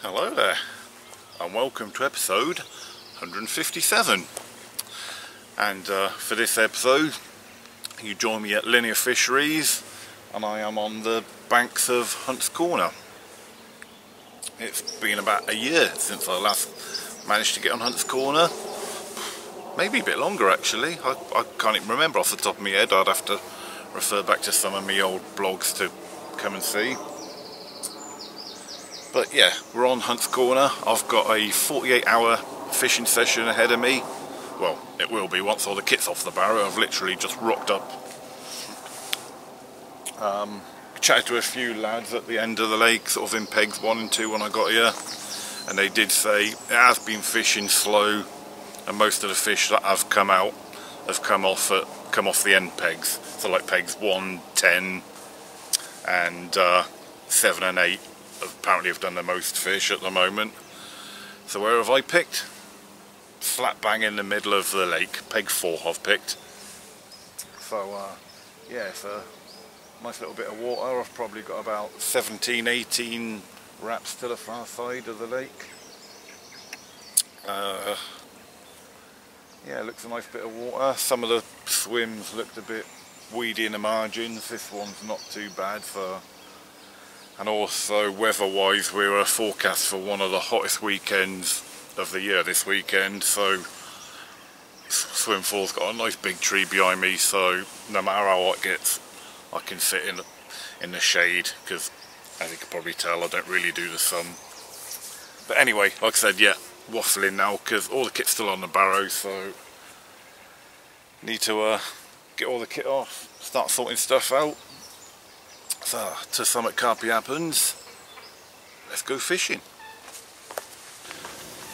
Hello there, and welcome to episode 157. And for this episode, you join me at Linear Fisheries, and I am on the banks of Hunt's Corner. It's been about a year since I last managed to get on Hunt's Corner. Maybe a bit longer actually. I can't even remember off the top of my head. I'd have to refer back to some of my old blogs to come and see. But yeah, we're on Hunt's Corner. I've got a 48-hour fishing session ahead of me. Well, it will be once all the kit's off the barrow. I've literally just rocked up. Chatted to a few lads at the end of the lake, sort of in pegs 1 and 2 when I got here, and they did say it has been fishing slow, and most of the fish that have come out have come off the end pegs. So like pegs 1, 10, and 7 and 8. Apparently have done the most fish at the moment. So where have I picked? Slap bang in the middle of the lake. Peg 4 I've picked. So yeah, it's a nice little bit of water. I've probably got about 17, 18 wraps to the far side of the lake. Yeah, it looks a nice bit of water. Some of the swims looked a bit weedy in the margins. This one's not too bad. And also weather-wise, we were forecast for one of the hottest weekends of the year this weekend, so Swimfall's got a nice big tree behind me, so no matter how hot it gets, I can sit in the shade, because as you can probably tell, I don't really do the sun. But anyway, like I said, yeah, waffling now, because all the kit's still on the barrow, so need to get all the kit off, start sorting stuff out. So, to sum it carpe happens, let's go fishing.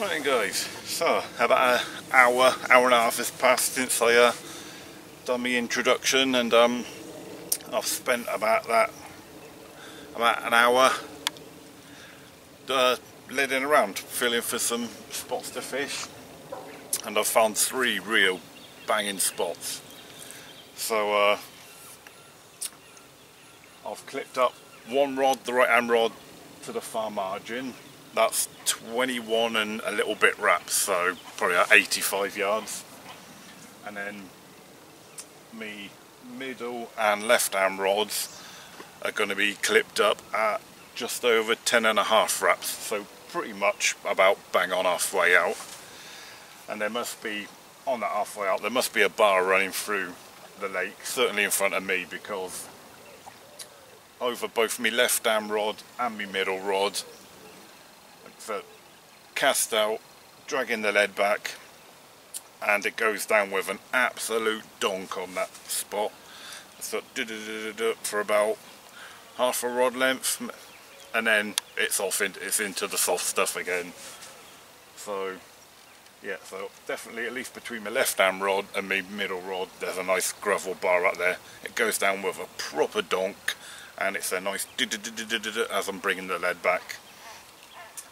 Right then guys, so about an hour and a half has passed since I done my introduction, and I've spent about an hour leading around, feeling for some spots to fish, and I've found 3 real banging spots. So I've clipped up one rod, the right hand rod, to the far margin. That's 21 and a little bit wraps, so probably about 85 yards. And then me middle and left hand rods are going to be clipped up at just over 10.5 wraps, so pretty much about bang on halfway out. And there must be, on that halfway out, there must be a bar running through the lake, certainly in front of me, because over both my left hand rod and my middle rod, so cast out, dragging the lead back, and it goes down with an absolute donk on that spot. So for about half a rod length, and then it's into the soft stuff again. So yeah, so definitely at least between my left hand rod and my middle rod there's a nice gravel bar up there. It goes down with a proper donk, and it's a nice as I'm bringing the lead back.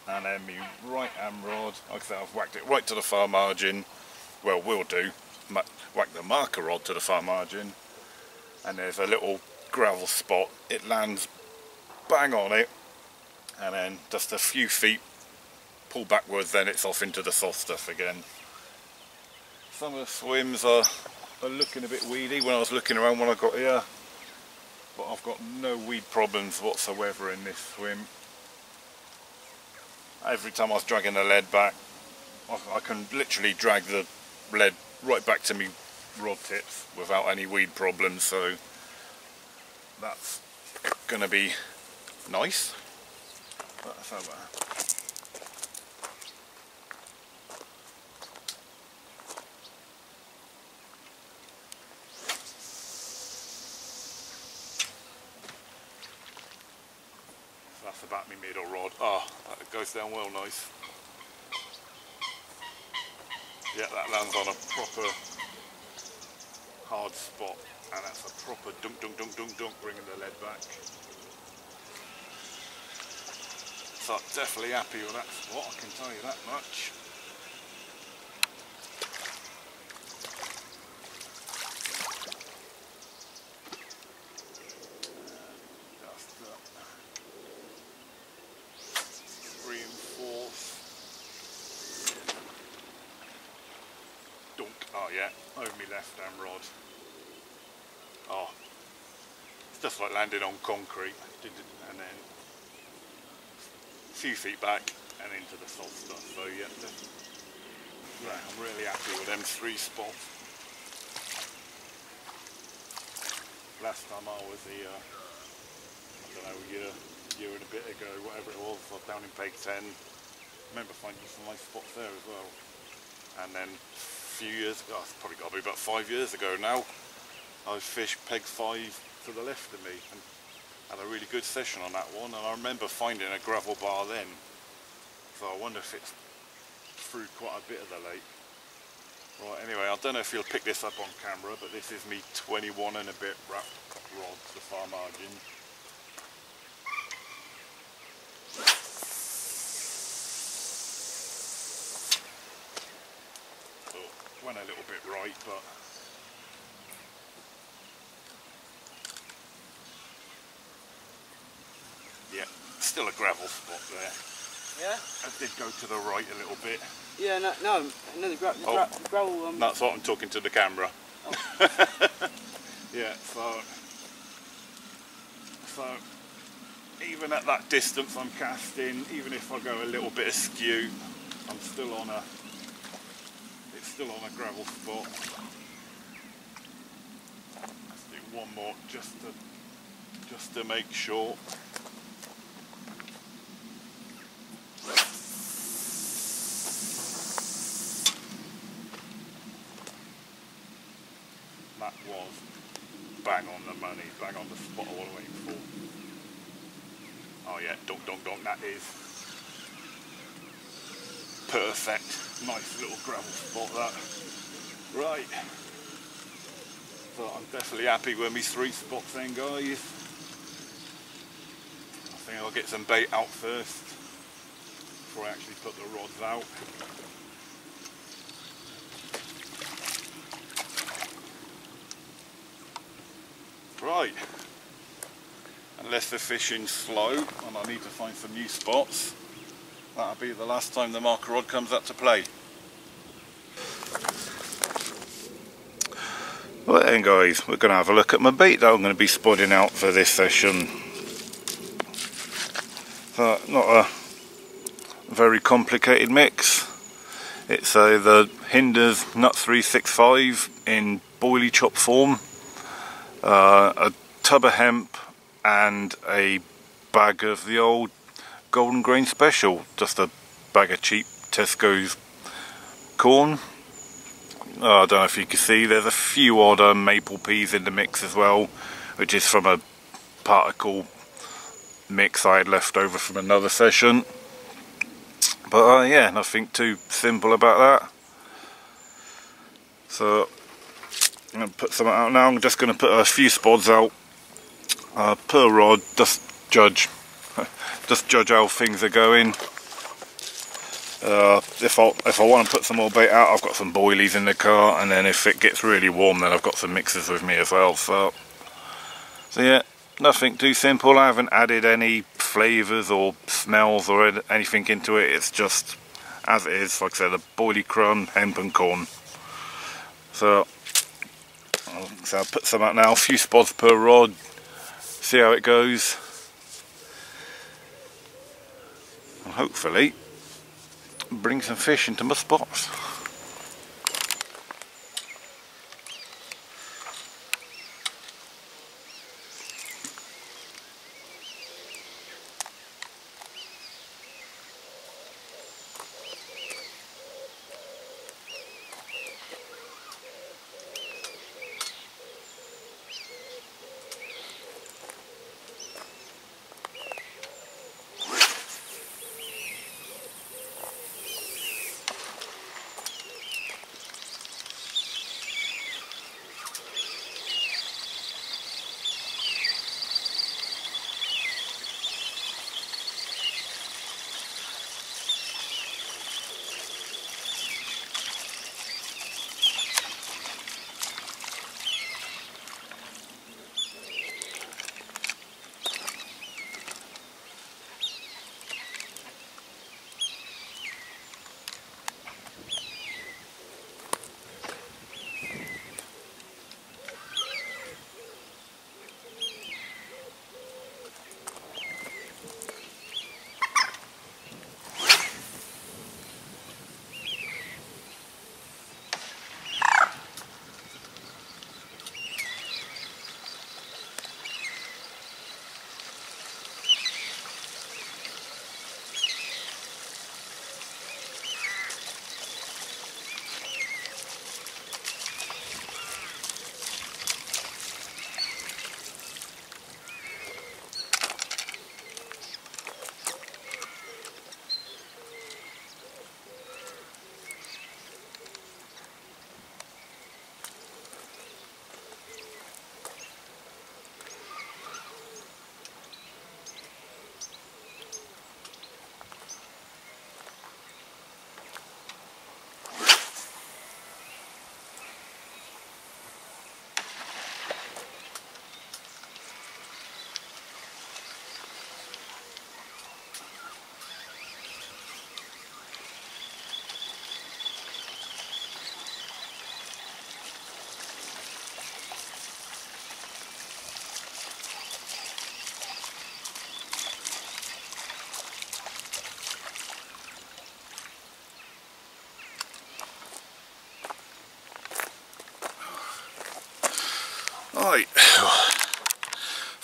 And then my right hand rod, like I said, I've whacked it right to the far margin. Well, will do. Whack the marker rod to the far margin, and there's a little gravel spot. It lands bang on it, and then just a few feet, pull backwards, then it's off into the soft stuff again. Some of the swims are looking a bit weedy when I was looking around when I got here, but I've got no weed problems whatsoever in this swim. Every time I was dragging the lead back, I can literally drag the lead right back to me rod tips without any weed problems, so that's going to be nice. Let's have that. That's about my middle rod. That goes down well nice. Yeah, that lands on a proper hard spot, and that's a proper dunk, dunk, dunk, dunk, dunk, bringing the lead back. So definitely happy with that spot, I can tell you that much. yeah, over my left hand rod. Oh, it's just like landing on concrete, and then a few feet back and into the soft stuff. So yeah, I'm really happy with them 3 spots. Last time I was here, I don't know, a year and a bit ago, whatever it was, I was down in Peg 10. I remember finding some nice spots there as well. And then a few years ago, it's probably got to be about 5 years ago now, I fished Peg 5 to the left of me and had a really good session on that one. And I remember finding a gravel bar then. So I wonder if it's through quite a bit of the lake. Right, anyway, I don't know if you'll pick this up on camera, but this is me 21 and a bit wrap rod to the far margin. So, went a little bit right, but yeah, still a gravel spot there. Yeah? I did go to the right a little bit. Yeah, no, the gravel... That's what I'm talking to the camera. Oh. Yeah, so even at that distance I'm casting, even if I go a little bit askew, I'm still on it's still on a gravel spot. Let's do one more just to make sure. That was bang on the money, bang on the spot I was waiting for. Oh yeah, donk donk donk, that is perfect. Nice little gravel spot that. Right. So I'm definitely happy with me 3 spots then, guys. I think I'll get some bait out first before I actually put the rods out. Right, unless the fishing's slow and I need to find some new spots, that'll be the last time the marker rod comes up to play. Well then guys, we're going to have a look at my bait that I'm going to be spotting out for this session. So, not a very complicated mix. It's the Hinders Nut 365 in boilie chop form. A tub of hemp and a bag of the old Golden Grain Special, just a bag of cheap Tesco's corn. I don't know if you can see, there's a few odd maple peas in the mix as well, which is from a particle mix I had left over from another session. But yeah, nothing too simple about that. So I'm going to put some out now. I'm just going to put a few spots out per rod, just judge how things are going. If I want to put some more bait out, I've got some boilies in the car, and then if it gets really warm, then I've got some mixers with me as well. So yeah, nothing too simple. I haven't added any flavours or smells or anything into it. It's just as it is. Like I said, a boilie crumb, hemp and corn. So I'll put some out now, a few spots per rod, see how it goes, and hopefully bring some fish into my spots.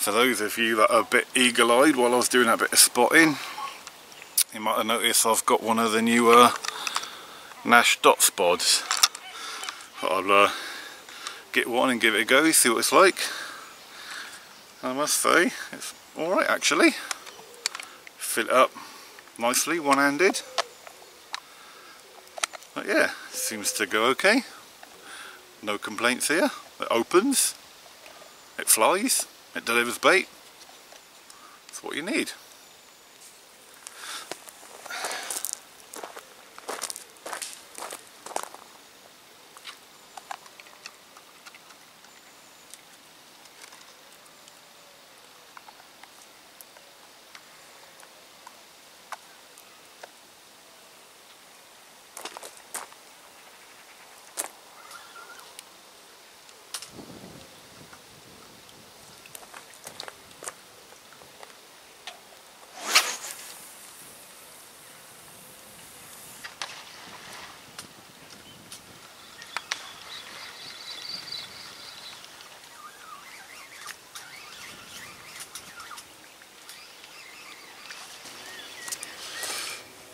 For those of you that are a bit eagle-eyed while I was doing that bit of spotting, you might have noticed I've got one of the newer Nash dot spods. I'll get one and give it a go, see what it's like. I must say, it's alright actually. Fill it up nicely, one-handed. But yeah, seems to go okay. No complaints here. It opens, it flies, it delivers bait. That's what you need.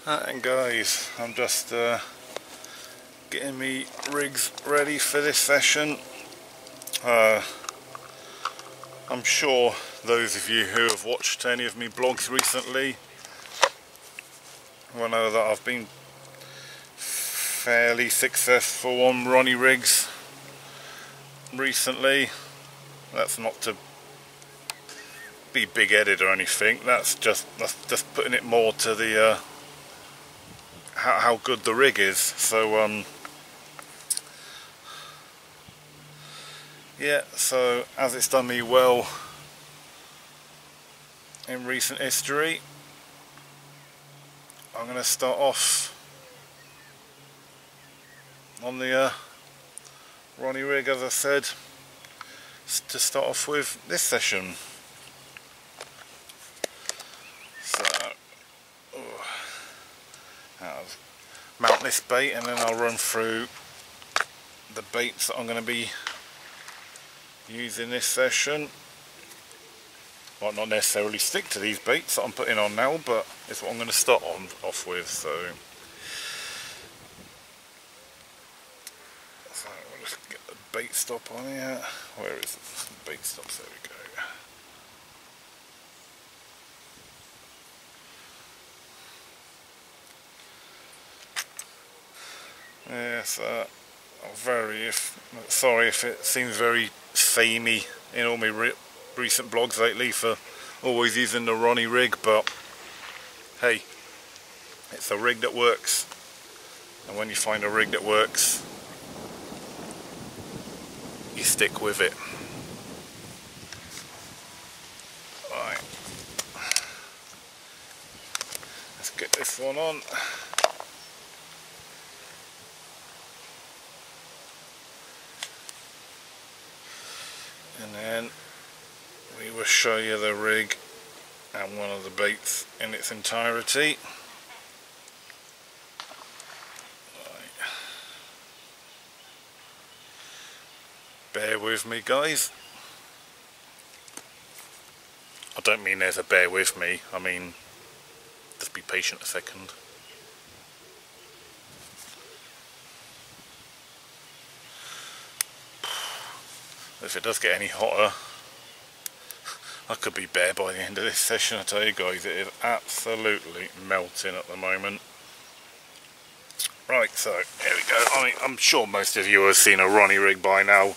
And guys, I'm just getting me rigs ready for this session. I'm sure those of you who have watched any of me blogs recently will know that I've been fairly successful on Ronnie rigs recently. That's not to be big-headed or anything, that's just putting it more to the how good the rig is. So yeah, so as it's done me well in recent history, I'm going to start off on the Ronnie rig, as I said, to start off with this session. So I'll mount this bait and then I'll run through the baits that I'm going to be using this session. Might not necessarily stick to these baits that I'm putting on now, but it's what I'm going to start off with. So we'll just get the bait stop on here. Where is the bait stop? There we go. Yes, sorry if it seems very samey in all my recent blogs lately for always using the Ronnie rig, but hey, it's a rig that works, and when you find a rig that works, you stick with it. Right, let's get this one on. And then we will show you the rig and one of the baits in its entirety. Right. Bear with me, guys. I don't mean there's a bear with me, I mean just be patient a second. If it does get any hotter, I could be bare by the end of this session. I tell you guys, it is absolutely melting at the moment. Right, so here we go. I mean, I'm sure most of you have seen a Ronnie rig by now.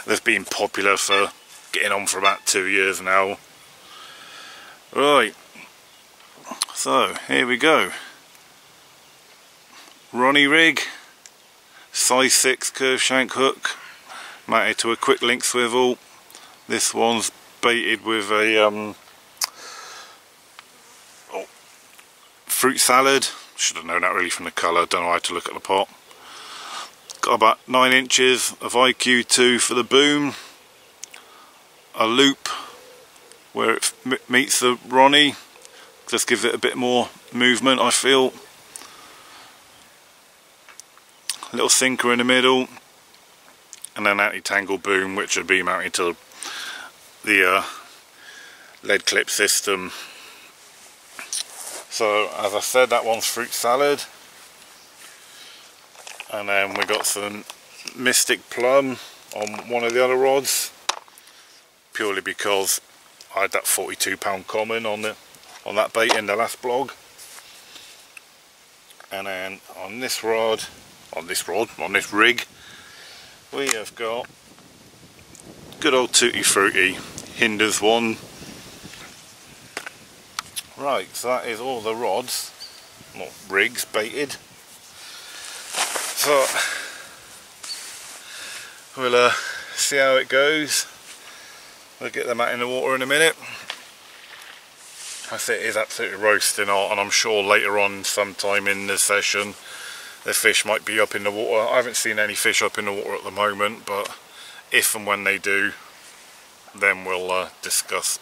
They've been popular for getting on for about 2 years now. Right, so here we go. Ronnie rig, size 6 curved shank hook, mounted to a quick link swivel. This one's baited with a fruit salad. Should have known that really from the colour, don't know how to look at the pot. Got about 9 inches of IQ2 for the boom, a loop where it meets the Ronnie, just gives it a bit more movement, I feel. Little sinker in the middle, and an anti-tangle boom which would be mounted to the lead clip system. So as I said, that one's fruit salad, and then we got some Mystic Plum on one of the other rods, purely because I had that £42 common on that bait in the last blog. And then on this rig, we have got good old Tutti Frutti Hinders one. Right, so that is all the rods, not rigs, baited. So we'll see how it goes. We'll get them out in the water in a minute. I say it is absolutely roasting hot, and I'm sure later on sometime in the session the fish might be up in the water. I haven't seen any fish up in the water at the moment, but if and when they do, then we'll discuss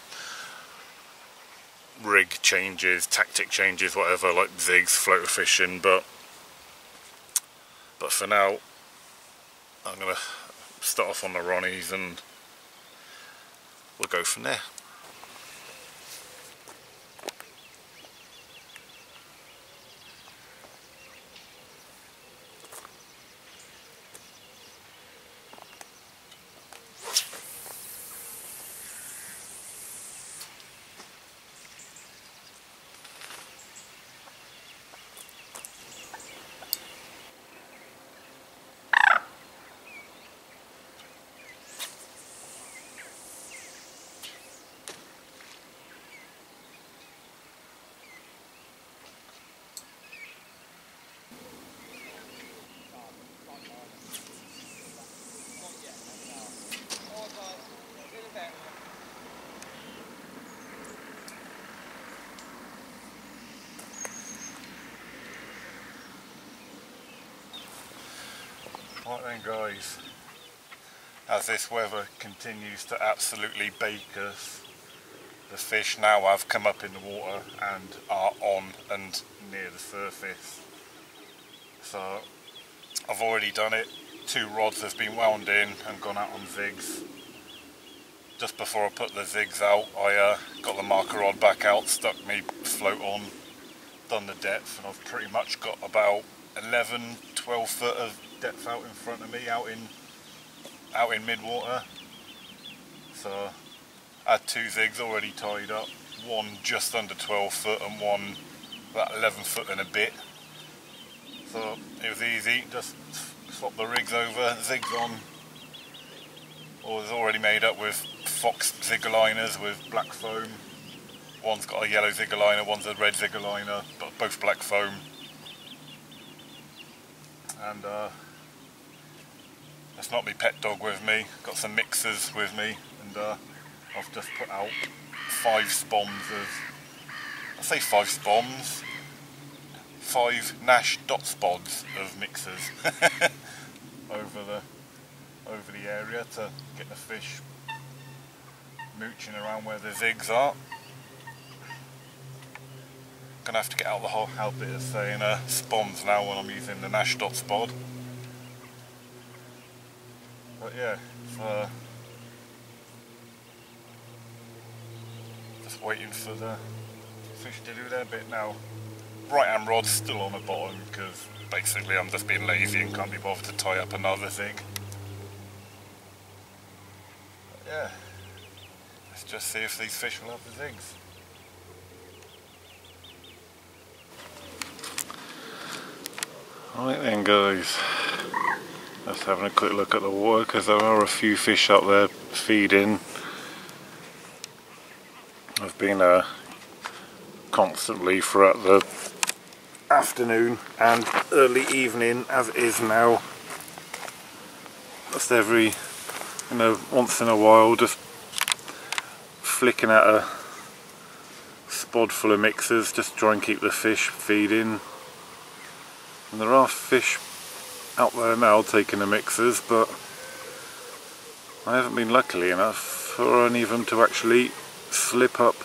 rig changes, tactic changes, whatever, like zigs, floater fishing. But for now, I'm going to start off on the Ronnies and we'll go from there. Right then guys, as this weather continues to absolutely bake us, the fish now have come up in the water and are on and near the surface. So I've already done it. 2 rods have been wound in and gone out on zigs. Just before I put the zigs out, I got the marker rod back out, stuck me float on, done the depth, and I've pretty much got about 11-12 foot of depth out in front of me, out in mid-water. So I had 2 zigs already tied up, one just under 12 foot and one about 11 foot and a bit. So it was easy, just swap the rigs over, zigs on. All is already made up with Fox zigger liners with black foam. One's got a yellow zigger liner, one's a red zigger liner, but both black foam. And that's not my pet dog with me, got some mixers with me, and I've just put out 5 spoms of, I say 5 spoms, 5 Nash dot spods of mixers over the area to get the fish mooching around where the zigs are. Gonna have to get out the whole habit of saying spoms now when I'm using the Nash dot spod. But yeah, just waiting for the fish to do their bit now. Right hand rod's still on the bottom because basically I'm just being lazy and can't be bothered to tie up another zig. But yeah, let's just see if these fish will have the zigs. Right then guys, just having a quick look at the water because there are a few fish up there feeding. I've been constantly throughout the afternoon and early evening as it is now, just every once in a while just flicking at a spod full of mixers just to try and keep the fish feeding. And there are fish out there now taking the mixers, but I haven't been lucky enough for any of them to actually slip up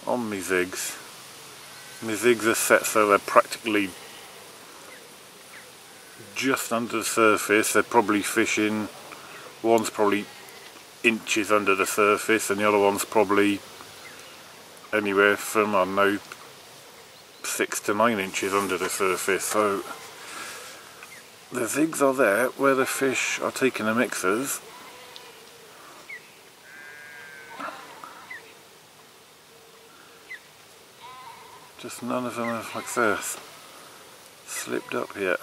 on me zigs. My zigs are set so they're practically just under the surface. They're probably fishing, one's probably inches under the surface, and the other one's probably anywhere from, I don't know, 6 to 9 inches under the surface. So the zigs are there where the fish are taking the mixers. Just none of them have, like this, slipped up yet.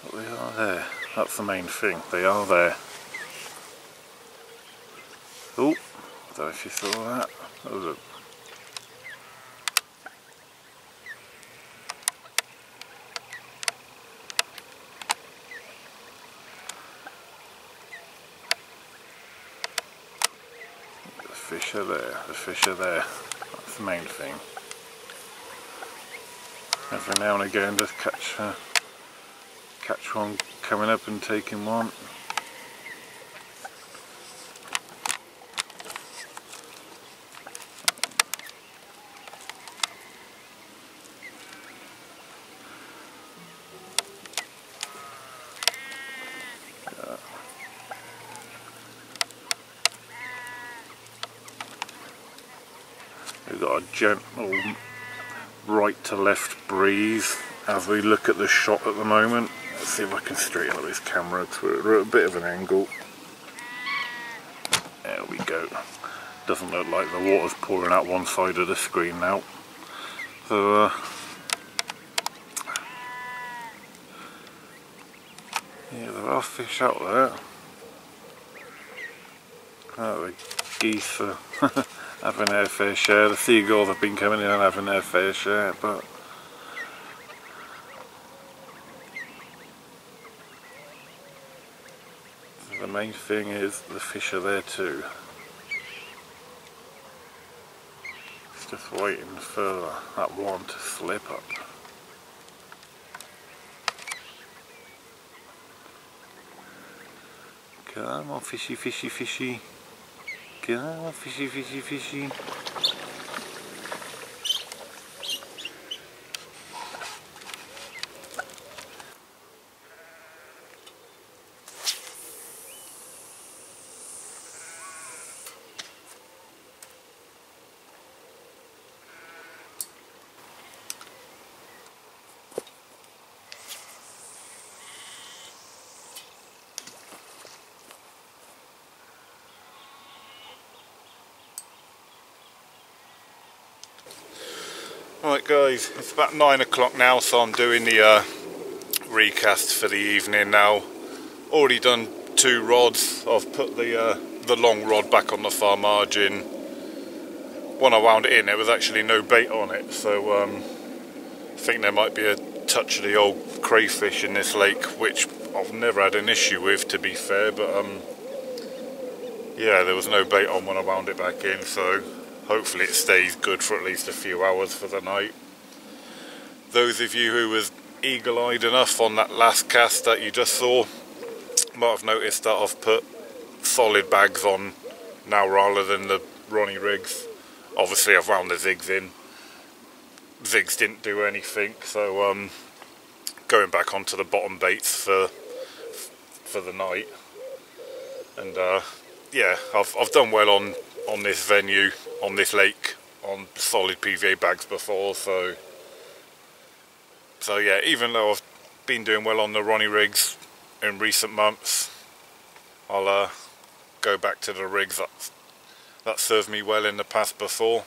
But they are there. That's the main thing. They are there. Oh, I don't know if you saw that. Oh look. The fish are there. The fish are there. That's the main thing. Every now and again, just catch one coming up and taking one. We've got a gentle right to left breeze as we look at the shot at the moment. Let's see if I can straighten up this camera to a bit of an angle. There we go. Doesn't look like the water's pouring out one side of the screen now. So yeah, there are fish out there. Oh, the geese are having their fair share. The seagulls have been coming in and having their fair share, but the main thing is the fish are there too. It's just waiting for that one to slip up. Come on, fishy, fishy, fishy. Come on, fishy, fishy, fishy. Right guys, it's about 9 o'clock now, so I'm doing the recast for the evening now. Already done 2 rods. I've put the long rod back on the far margin. When I wound it in, there was actually no bait on it, so I think there might be a touch of the old crayfish in this lake, which I've never had an issue with, to be fair, but yeah, there was no bait on when I wound it back in, so hopefully it stays good for at least a few hours for the night. Those of you who was eagle-eyed enough on that last cast that you just saw might have noticed that I've put solid bags on now rather than the Ronnie rigs. Obviously I've wound the zigs in. Zigs didn't do anything, so going back onto the bottom baits for the night. And yeah, I've done well on this venue, on this lake, on solid PVA bags before, so yeah, even though I've been doing well on the Ronnie rigs in recent months, I'll go back to the rigs that served me well in the past before.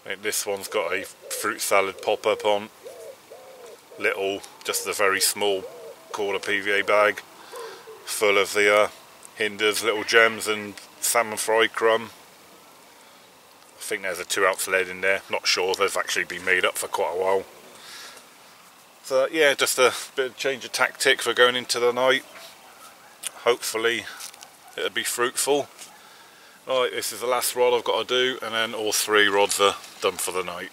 I think this one's got a fruit salad pop-up on, little, just a very small quarter PVA bag full of the hinders, little gems and salmon fry crumb. I think there's a 2-ounce lead in there, not sure, they've actually been made up for quite a while. So yeah, just a bit of change of tactic for going into the night. Hopefully it'll be fruitful. Right, this is the last rod I've got to do, and then all 3 rods are done for the night.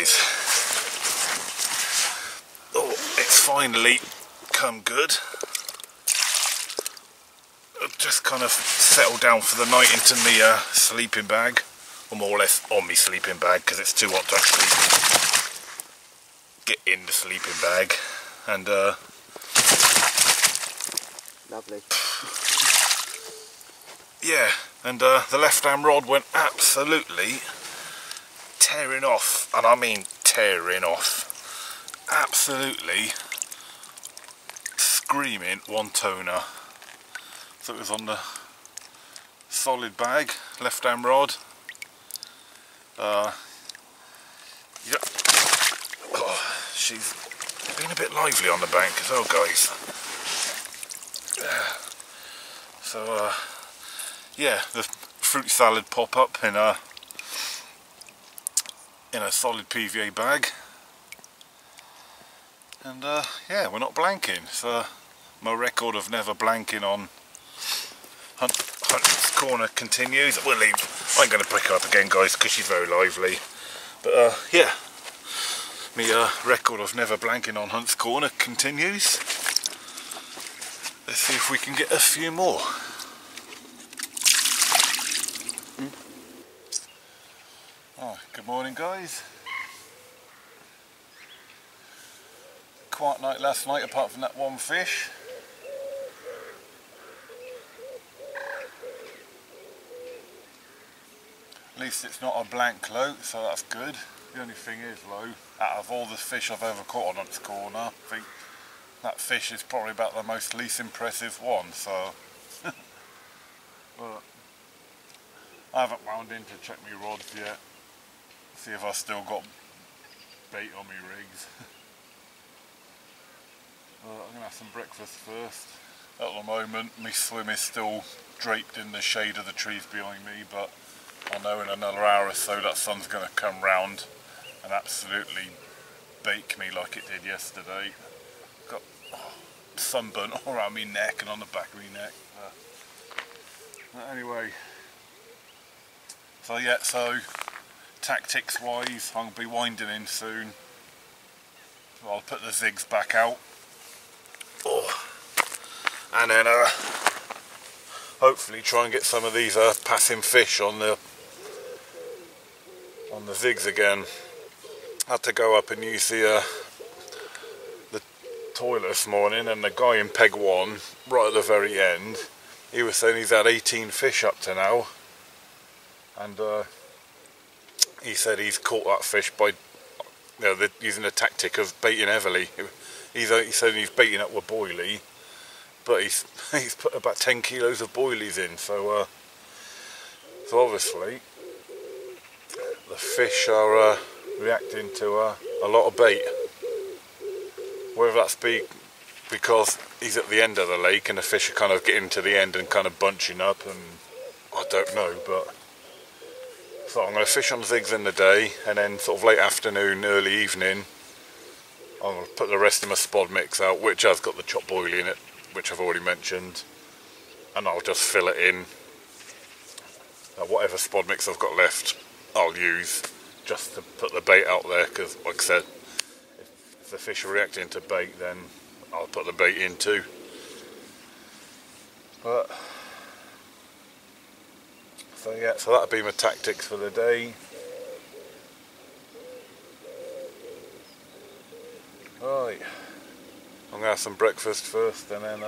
guys, oh, it's finally come good. I've just kind of settled down for the night into my sleeping bag, or more or less on my sleeping bag, because it's too hot to actually get in the sleeping bag. And lovely. Yeah, and the left hand rod went absolutely tearing off, and I mean tearing off, absolutely screaming one toner. So it was on the solid bag, left hand rod. Yeah. Oh, she's been a bit lively on the bank as well, guys. So yeah, the fruit salad pop up in a solid PVA bag, and yeah, we're not blanking. So my record of never blanking on Hunt's Corner continues. I ain't going to pick her up again, guys, because she's very lively. But yeah, my record of never blanking on Hunt's Corner continues. Let's see if we can get a few more. Oh, good morning, guys. Quiet night last night, apart from that one fish. At least it's not a blank float, so that's good. The only thing is, though, out of all the fish I've ever caught on Hunt's Corner, I think that fish is probably about the most least impressive one, so... But I haven't wound in to check my rods yet. See if I've still got bait on my rigs. I'm going to have some breakfast first. At the moment, my swim is still draped in the shade of the trees behind me, but I know in another hour or so that sun's going to come round and absolutely bake me like it did yesterday. Got sunburn all around my neck and on the back of my neck. But anyway, so yeah, so tactics wise, I'm going to be winding in soon. So I'll put the zigs back out. Oh. And then hopefully try and get some of these passing fish on the zigs again. I had to go up and use the toilet this morning, and the guy in peg 1 right at the very end, he was saying he's had 18 fish up to now, and he said he's caught that fish by using the tactic of baiting heavily. He said he's baiting up with boilie, but he's put about 10 kilos of boilies in, so obviously the fish are reacting to a lot of bait. Whether that's because he's at the end of the lake and the fish are kind of getting to the end and kind of bunching up, and I don't know, but so I'm going to fish on zigs in the day, and then sort of late afternoon, early evening, I'm going to put the rest of my spod mix out, which has got the chopped boilie in it, which I've already mentioned, and I'll just fill it in. Whatever spod mix I've got left, I'll use just to put the bait out there, because like I said, if the fish are reacting to bait, then I'll put the bait in too. But so yeah, so that'll be my tactics for the day. Right, I'm going to have some breakfast first, and then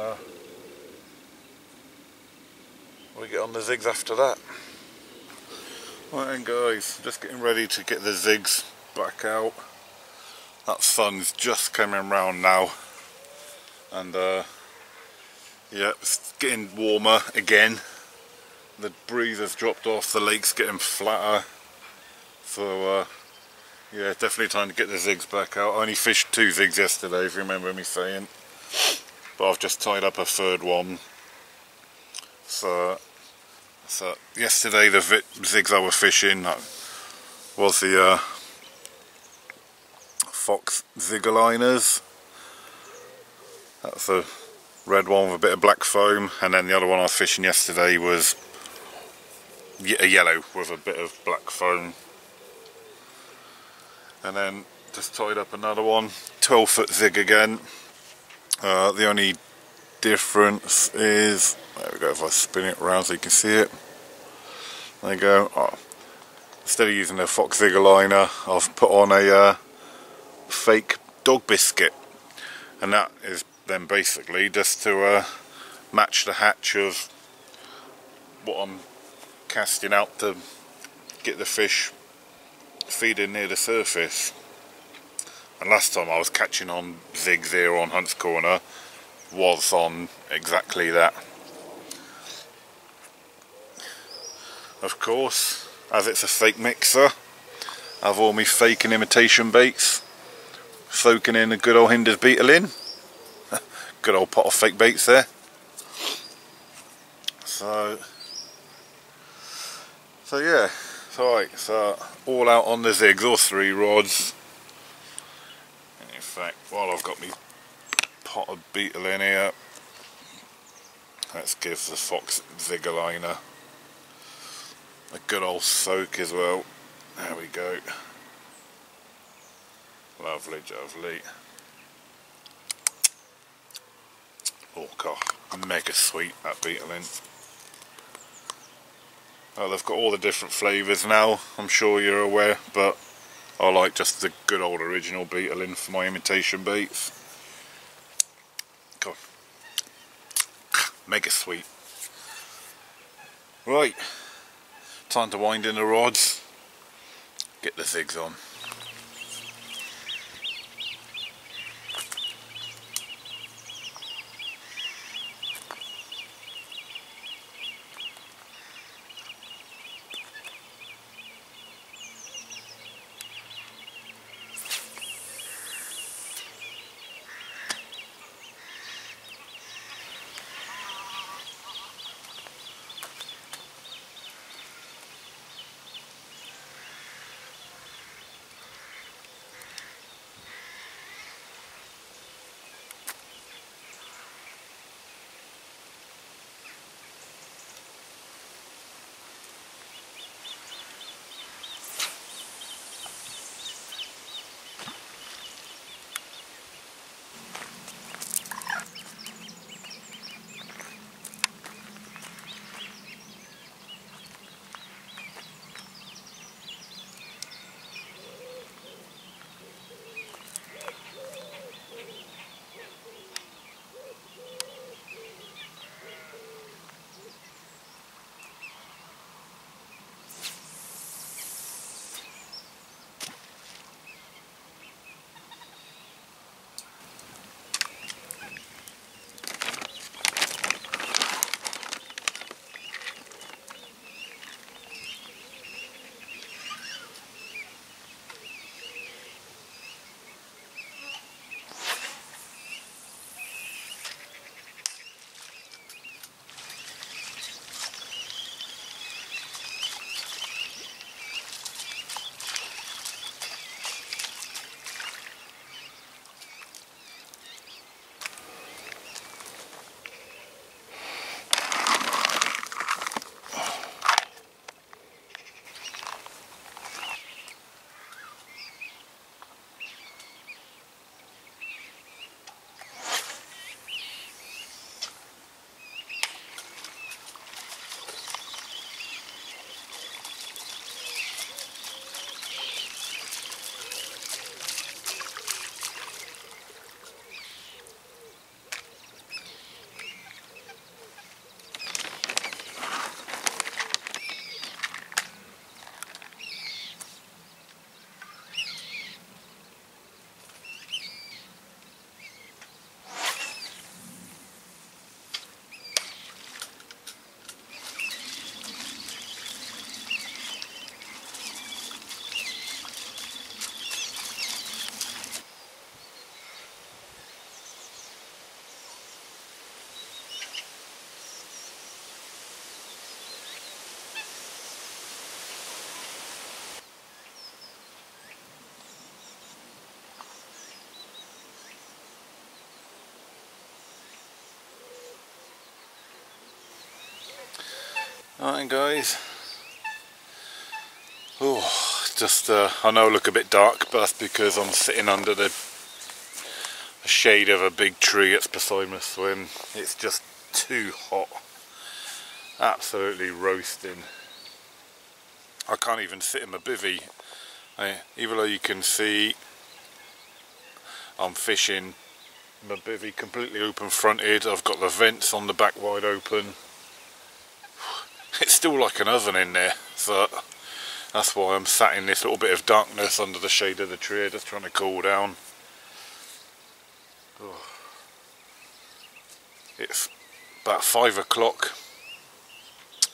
we get on the zigs after that. Right then, guys, just getting ready to get the zigs back out. That sun's just coming round now, and yeah, it's getting warmer again. The breeze has dropped off, the lake's getting flatter, so yeah, definitely time to get the zigs back out. I only fished 2 zigs yesterday, if you remember me saying, but I've just tied up a third one. So yesterday the zigs I was fishing was the Fox Ziggerliners. That's a red one with a bit of black foam, and then the other one I was fishing yesterday was a yellow with a bit of black foam. And then just tied up another one, 12-foot zig again. The only difference is, there we go, if I spin it around so you can see it, there you go. Oh, instead of using a fox zigger liner, I've put on a fake dog biscuit, and that is then basically just to match the hatch of what I'm casting out to get the fish feeding near the surface. And last time I was catching on zigs here on Hunt's Corner was on exactly that. Of course, as it's a fake mixer, I have all my fake and imitation baits, soaking in a good old Hinder's beetle in. Good old pot of fake baits there. So yeah, alright, so all out on the zigs, all 3 rods. And in fact, while I've got my pot of beetle in here, let's give the fox zigger liner a good old soak as well. There we go. Lovely, lovely. Oh god, mega sweet, that beetle in. Oh, they've got all the different flavours now, I'm sure you're aware, but I like just the good old original beetle in for my imitation baits. God, mega sweet. Right, time to wind in the rods, get the zigs on. Alright guys, oh, just I know I look a bit dark, but that's because I'm sitting under the shade of a big tree that's beside my swim. It's just too hot, absolutely roasting. I can't even sit in my bivvy. Even though you can see I'm fishing my bivvy completely open fronted, I've got the vents on the back wide open. It's still like an oven in there, so that's why I'm sat in this little bit of darkness under the shade of the tree, just trying to cool down. Oh. It's about 5 o'clock,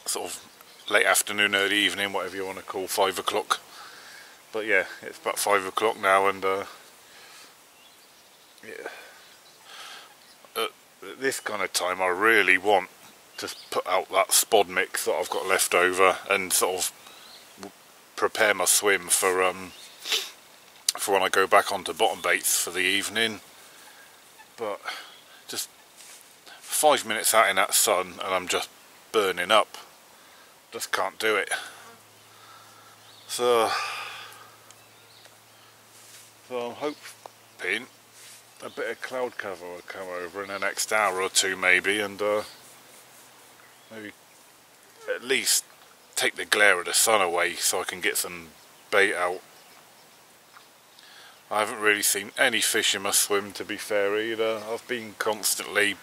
sort of late afternoon, early evening, whatever you want to call 5 o'clock. But yeah, it's about 5 o'clock now, and yeah, at this kind of time I really want to put out that spod mix that I've got left over and sort of prepare my swim for when I go back onto bottom baits for the evening. But just 5 minutes out in that sun and I'm just burning up. Just can't do it. So I'm hoping a bit of cloud cover will come over in the next hour or two maybe, and maybe at least take the glare of the sun away so I can get some bait out. I haven't really seen any fish in my swim, to be fair, either. I've been constantly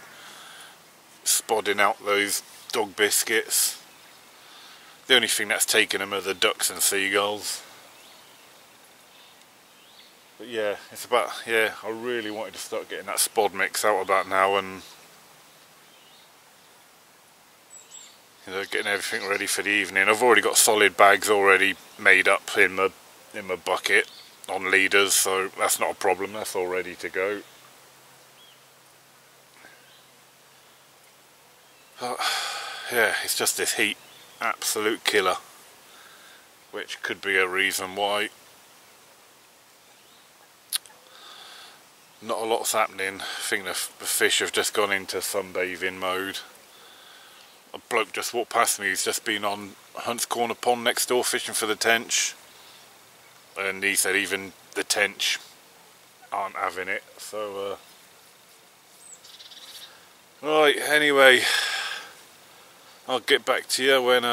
spodding out those dog biscuits. The only thing that's taken them are the ducks and seagulls. But yeah, I really wanted to start getting that spod mix out about now, and getting everything ready for the evening. I've already got solid bags already made up in my bucket on leaders, so that's not a problem, that's all ready to go. But yeah, it's just this heat, absolute killer, which could be a reason why not a lot's happening. I think the fish have just gone into sunbathing mode. A bloke just walked past me, he's just been on Hunt's Corner Pond next door fishing for the tench, and he said even the tench aren't having it. So right, anyway, I'll get back to you when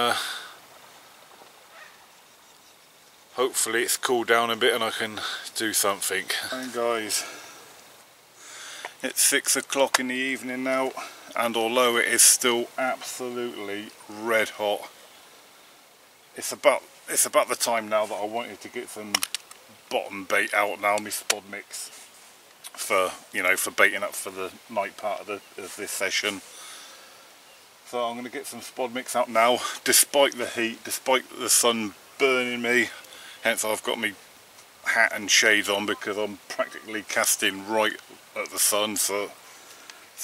hopefully it's cooled down a bit and I can do something. And guys, it's 6 o'clock in the evening now, and although it is still absolutely red hot, it's about the time now that I wanted to get some bottom bait out now, my spod mix, for baiting up for the night part of this session. So I'm going to get some spod mix out now, despite the heat, despite the sun burning me. Hence I've got my hat and shades on, because I'm practically casting right at the sun, so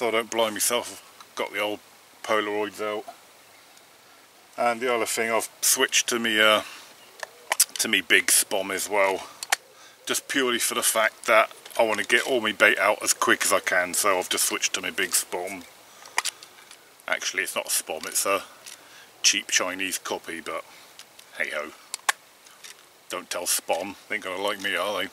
I don't blind myself. I've got the old Polaroids out. And the other thing, I've switched to me big spom as well, just purely for the fact that I want to get all my bait out as quick as I can. So I've just switched to my big spom. Actually, it's not a spom, it's a cheap Chinese copy, but hey ho. Don't tell spom, they ain't gonna like me, are they?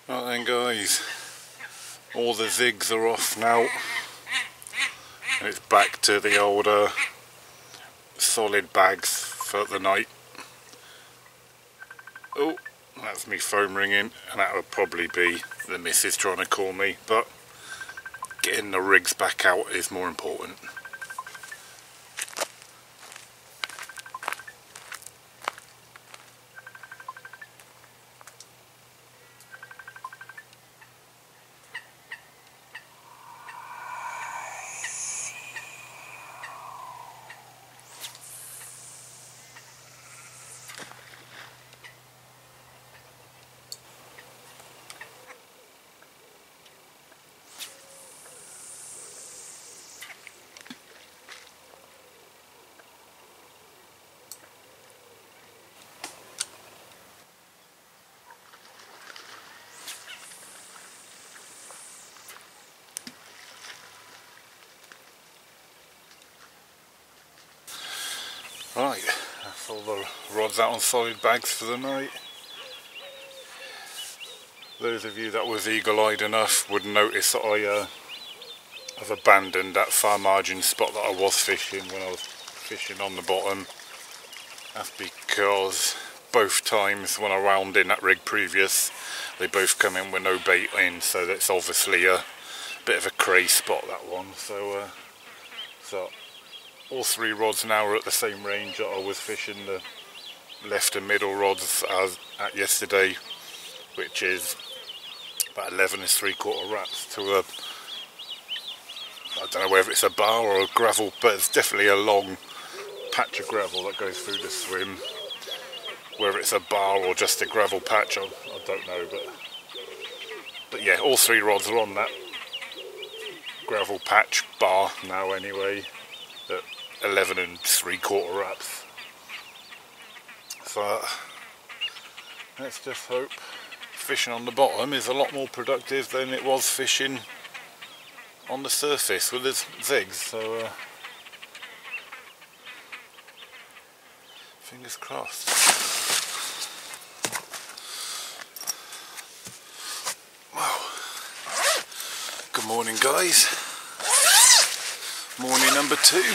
Right then guys, all the zigs are off now, and it's back to the older solid bags for the night. Oh, that's me phone ringing, and that would probably be the missus trying to call me, but getting the rigs back out is more important. Right, that's all the rods out on solid bags for the night. Those of you that was eagle-eyed enough would notice that I've abandoned that far margin spot that I was fishing when I was fishing on the bottom. That's because both times when I wound in that rig previous, they both come in with no bait in, so that's obviously a bit of a cray spot, that one. So all three rods now are at the same range that I was fishing the left and middle rods at yesterday, which is about 11 3/4 wraps to a, I don't know whether it's a bar or a gravel, but it's definitely a long patch of gravel that goes through the swim. Whether it's a bar or just a gravel patch, I don't know, but yeah, all three rods are on that gravel patch bar now anyway, at 11 3/4 wraps. So let's just hope fishing on the bottom is a lot more productive than it was fishing on the surface with the zigs. So fingers crossed. Wow. Good morning guys. Morning number 2.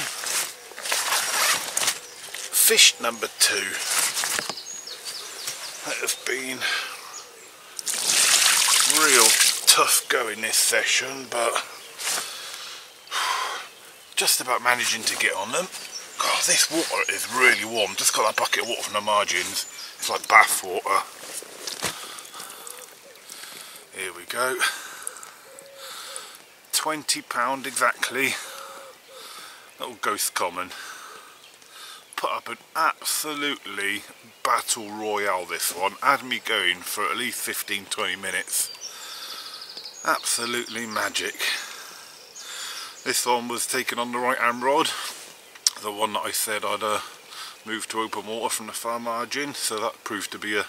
Fish number 2. That has been real tough going this session, but just about managing to get on them. God, this water is really warm. Just got that bucket of water from the margins. It's like bath water. Here we go. £20 exactly. Little ghost common. Put up an absolutely battle royale, this one. Had me going for at least 15-20 minutes. Absolutely magic. This one was taken on the right hand rod, the one that I said I'd move to open water from the far margin, so that proved to be a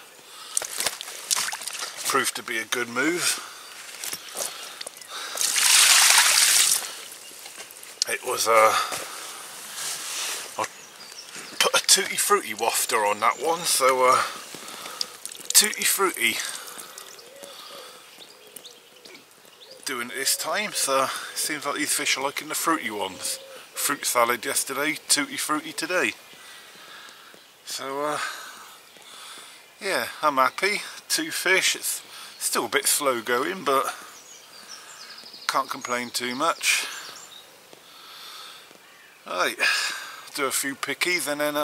good move. It was I put a Tutti Frutti wafter on that one, so Tutti Frutti doing it this time. So it seems like these fish are liking the fruity ones. Fruit salad yesterday, Tutti Frutti today. So yeah, I'm happy. 2 fish. It's still a bit slow going, but can't complain too much. Right, do a few pickies and then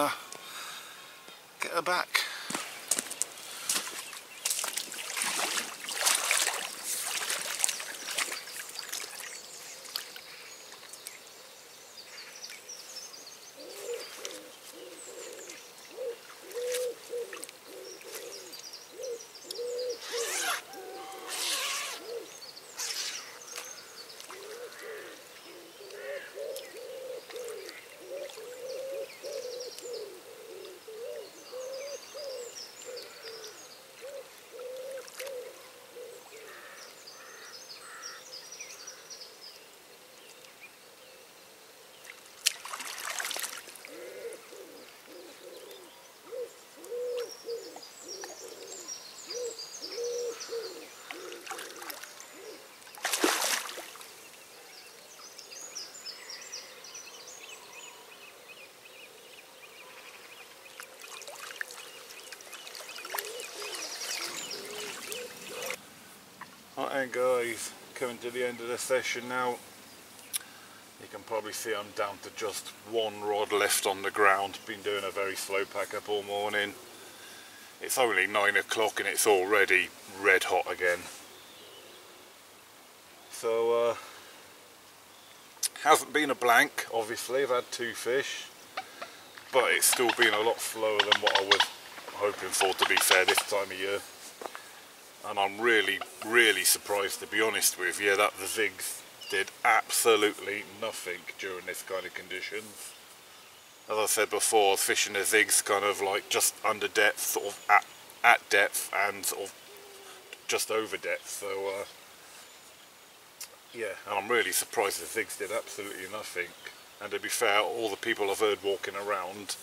get her back. Right guys, coming to the end of the session now. You can probably see I'm down to just one rod left on the ground. Been doing a very slow pack up all morning. It's only 9 o'clock and it's already red hot again. So hasn't been a blank, obviously. I've had 2 fish, but it's still been a lot slower than what I was hoping for, to be fair, this time of year. And I'm really surprised, to be honest with you, that the zigs did absolutely nothing during this kind of conditions. As I said before, fishing the zigs kind of like just under depth, sort of at depth, and sort of just over depth. So yeah, and I'm really surprised the zigs did absolutely nothing. And to be fair, all the people I've heard walking around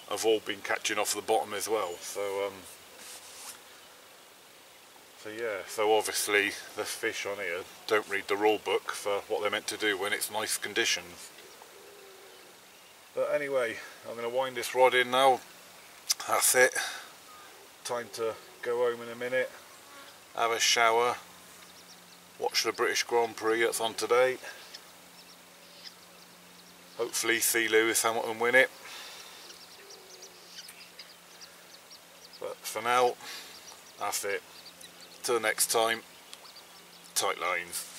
have all been catching off the bottom as well. So yeah, so obviously the fish on here don't read the rule book for what they're meant to do when it's nice conditions. But anyway, I'm going to wind this rod in now. That's it. Time to go home in a minute, have a shower, watch the British Grand Prix that's on today. Hopefully see Lewis Hamilton win it. But for now, that's it. Till next time, tight lines.